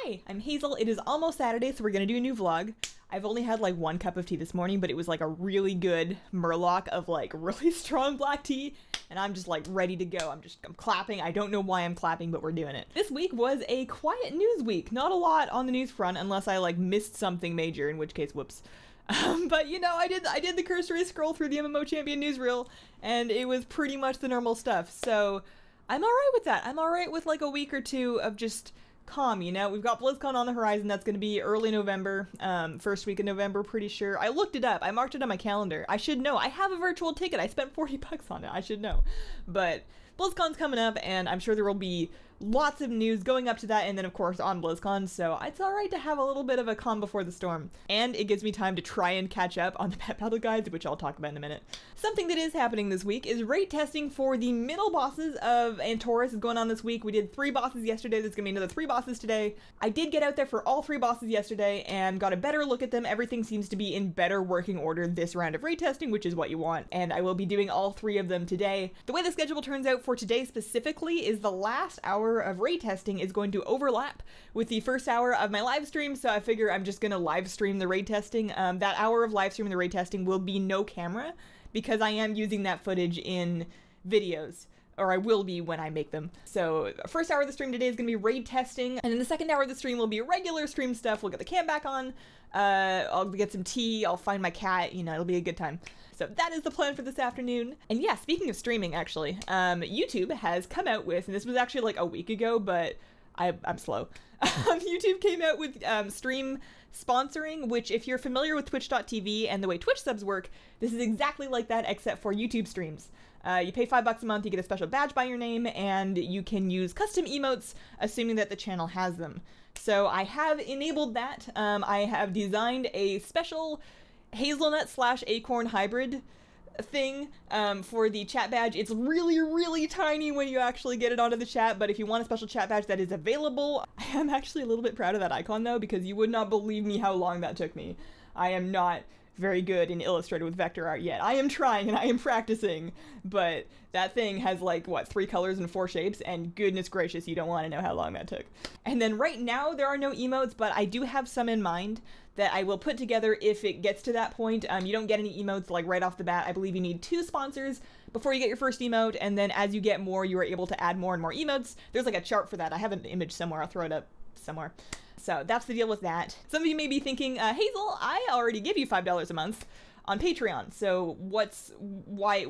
Hi, I'm Hazel. It is almost Saturday, so we're gonna do a new vlog. I've only had like 1 cup of tea this morning, but it was like a really good Murloc of like really strong black tea, and I'm just like ready to go. I'm clapping. I don't know why I'm clapping, but we're doing it. This week was a quiet news week. Not a lot on the news front, unless I like missed something major, in which case, whoops. But you know, I did the cursory scroll through the MMO Champion newsreel, and it was pretty much the normal stuff. So I'm alright with that. I'm alright with like a week or two of just calm, you know? We've got BlizzCon on the horizon. That's going to be early November, first week of November, pretty sure. I looked it up. I marked it on my calendar. I should know. I have a virtual ticket. I spent 40 bucks on it. I should know. But BlizzCon's coming up, and I'm sure there will be lots of news going up to that, and then of course on BlizzCon, so it's alright to have a little bit of a calm before the storm. And it gives me time to try and catch up on the pet battle guides, which I'll talk about in a minute. Something that is happening this week is rate testing for the middle bosses of Antorus is going on this week. We did 3 bosses yesterday, there's gonna be another 3 bosses today. I did get out there for all 3 bosses yesterday and got a better look at them. Everything seems to be in better working order this round of rate testing, which is what you want, and I will be doing all 3 of them today. The way the schedule turns out for today specifically is the last hour of rate testing is going to overlap with the first hour of my live stream, so I figure I'm just gonna live stream the raid testing. That hour of live streaming the raid testing will be no camera, because I am using that footage in videos, or I will be when I make them. So first hour of the stream today is gonna be raid testing, and then the second hour of the stream will be regular stream stuff. We'll get the cam back on, I'll get some tea, I'll find my cat, you know, it'll be a good time. So that is the plan for this afternoon. And yeah, speaking of streaming, actually, YouTube has come out with, and this was actually like a week ago, but I'm slow. YouTube came out with stream sponsoring, which if you're familiar with twitch.tv and the way Twitch subs work, this is exactly like that except for YouTube streams. You pay $5 a month, you get a special badge by your name, and you can use custom emotes, assuming that the channel has them. So I have enabled that. I have designed a special hazelnut/acorn hybrid thing for the chat badge. It's really tiny when you actually get it onto the chat, but if you want a special chat badge, that is available. I am actually a little bit proud of that icon though, because you would not believe me how long that took me. I am not very good in Illustrator with vector art yet. I am trying and I am practicing, but that thing has like, what, 3 colors and 4 shapes, and goodness gracious, you don't want to know how long that took. And then right now there are no emotes, but I do have some in mind that I will put together if it gets to that point. You don't get any emotes like right off the bat. I believe you need 2 sponsors before you get your first emote, and then as you get more, you are able to add more and more emotes. There's like a chart for that. I have an image somewhere. I'll throw it up somewhere. So that's the deal with that. Some of you may be thinking, Hazel, I already give you $5 a month on Patreon, so why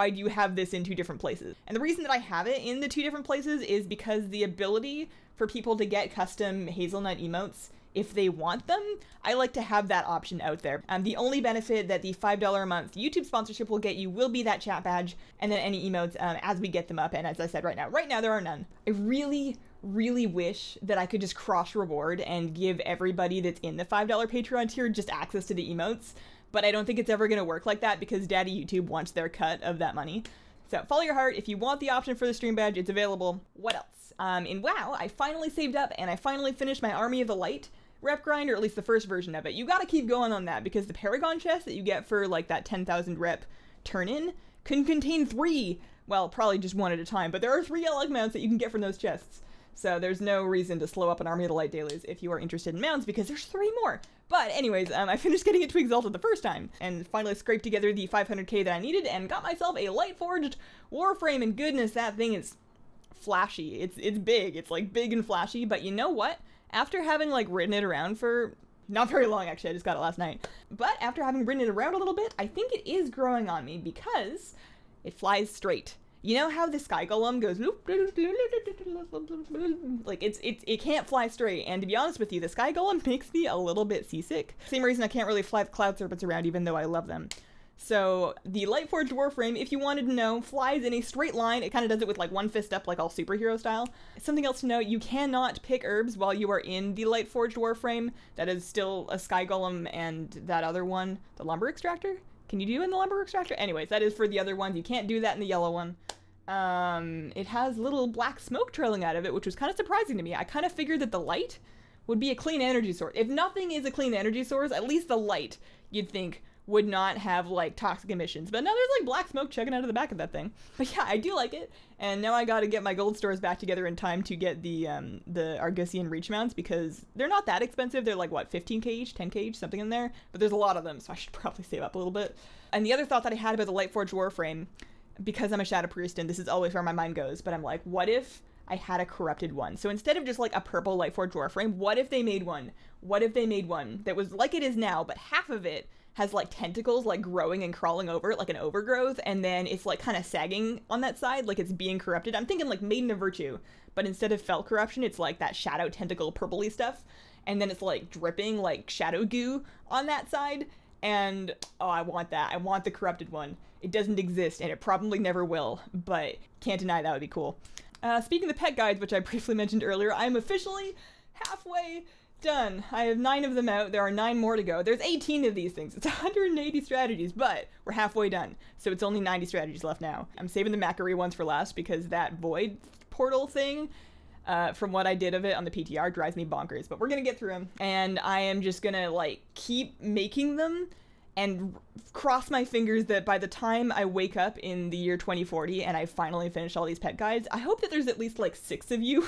do you have this in 2 different places? And the reason that I have it in the 2 different places is because the ability for people to get custom hazelnut emotes if they want them, I like to have that option out there. The only benefit that the $5 a month YouTube sponsorship will get you will be that chat badge, and then any emotes as we get them up, and as I said right now there are none. I really wish that I could just cross reward and give everybody that's in the $5 Patreon tier just access to the emotes, but I don't think it's ever gonna work like that because Daddy YouTube wants their cut of that money. So follow your heart. If you want the option for the stream badge, it's available. What else? In WoW, I finally saved up and I finally finished my Army of the Light rep grind, or at least the first version of it. You gotta keep going on that because the Paragon chest that you get for like that 10,000 rep turn-in can contain 3, well, probably just 1 at a time, but there are 3 LG mounts that you can get from those chests. So there's no reason to slow up an Army of the Light dailies if you are interested in mounts, because there's 3 more. But anyways, I finished getting it to Exalted the first time, and finally scraped together the 500k that I needed, and got myself a Lightforged Warframe, and goodness, that thing is flashy. It's big. It's like big and flashy, but you know what? After having like ridden it around for not very long, actually, I just got it last night, but after having ridden it around a little bit, I think it is growing on me because it flies straight. You know how the Sky Golem goes like it can't fly straight, and to be honest with you, the Sky Golem makes me a little bit seasick. Same reason I can't really fly the Cloud Serpents around even though I love them. So the Lightforged Warframe, if you wanted to know, flies in a straight line. It kind of does it with like 1 fist up, like all superhero style. Something else to note, you cannot pick herbs while you are in the Lightforged Warframe. That is still a Sky Golem and that other one, the Lumber Extractor? Can you do in the Lumber Extractor? Anyways, that is for the other ones. You can't do that in the yellow one. It has little black smoke trailing out of it, which was kind of surprising to me. I kind of figured that the light would be a clean energy source. If nothing is a clean energy source, at least the light, you'd think, would not have like toxic emissions. But now there's like black smoke chugging out of the back of that thing. But yeah, I do like it. And now I gotta get my gold stores back together in time to get the Argusian reach mounts, because they're not that expensive. They're like, what, 15k each, 10k each, something in there. But there's a lot of them, so I should probably save up a little bit. And the other thought that I had about the Lightforged Warframe, because I'm a Shadow Priest and this is always where my mind goes, but I'm like, what if I had a corrupted one? So instead of just like a purple Lightforged Warframe, what if they made one? What if they made one that was like it is now, but half of it has like tentacles like growing and crawling over it, like an overgrowth, and then it's like kind of sagging on that side, like it's being corrupted. I'm thinking like Maiden of Virtue, but instead of fell corruption, it's like that shadow tentacle purpley stuff, and then it's like dripping like shadow goo on that side. And oh, I want that. I want the corrupted one. It doesn't exist, and it probably never will, but can't deny that would be cool. Speaking of the pet guides, which I briefly mentioned earlier, I'm officially halfway done. I have 9 of them out. There are 9 more to go. There's 18 of these things. It's 180 strategies, but we're halfway done. So it's only 90 strategies left now. I'm saving the Macquarie ones for last because that void portal thing, from what I did of it on the PTR, drives me bonkers. But we're gonna get through them, and I am just gonna like keep making them and cross my fingers that by the time I wake up in the year 2040 and I finally finish all these pet guides, I hope that there's at least like 6 of you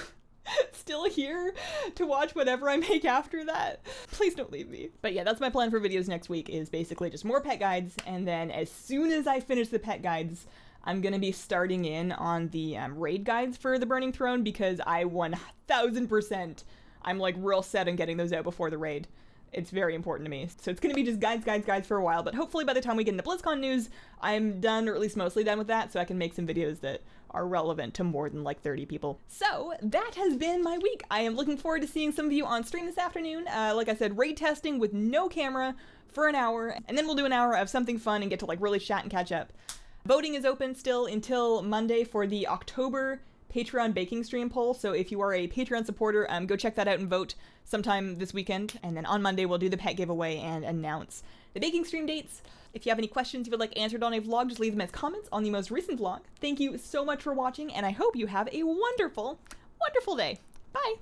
still here to watch whatever I make after that. Please don't leave me. But yeah, that's my plan for videos next week, is basically just more pet guides, and then as soon as I finish the pet guides, I'm gonna be starting in on the raid guides for the Burning Throne, because I 1000%, I'm like real set on getting those out before the raid. It's very important to me. So it's going to be just guides for a while, but hopefully by the time we get into BlizzCon news, I'm done, or at least mostly done with that, so I can make some videos that are relevant to more than like 30 people. So that has been my week. I am looking forward to seeing some of you on stream this afternoon. Like I said, raid testing with no camera for an hour, and then we'll do an hour of something fun and get to like really chat and catch up. Voting is open still until Monday for the October Patreon baking stream poll, so if you are a Patreon supporter, go check that out and vote sometime this weekend, and then on Monday we'll do the pet giveaway and announce the baking stream dates. If you have any questions you would like answered on a vlog, just leave them as comments on the most recent vlog. Thank you so much for watching, and I hope you have a wonderful, wonderful day. Bye!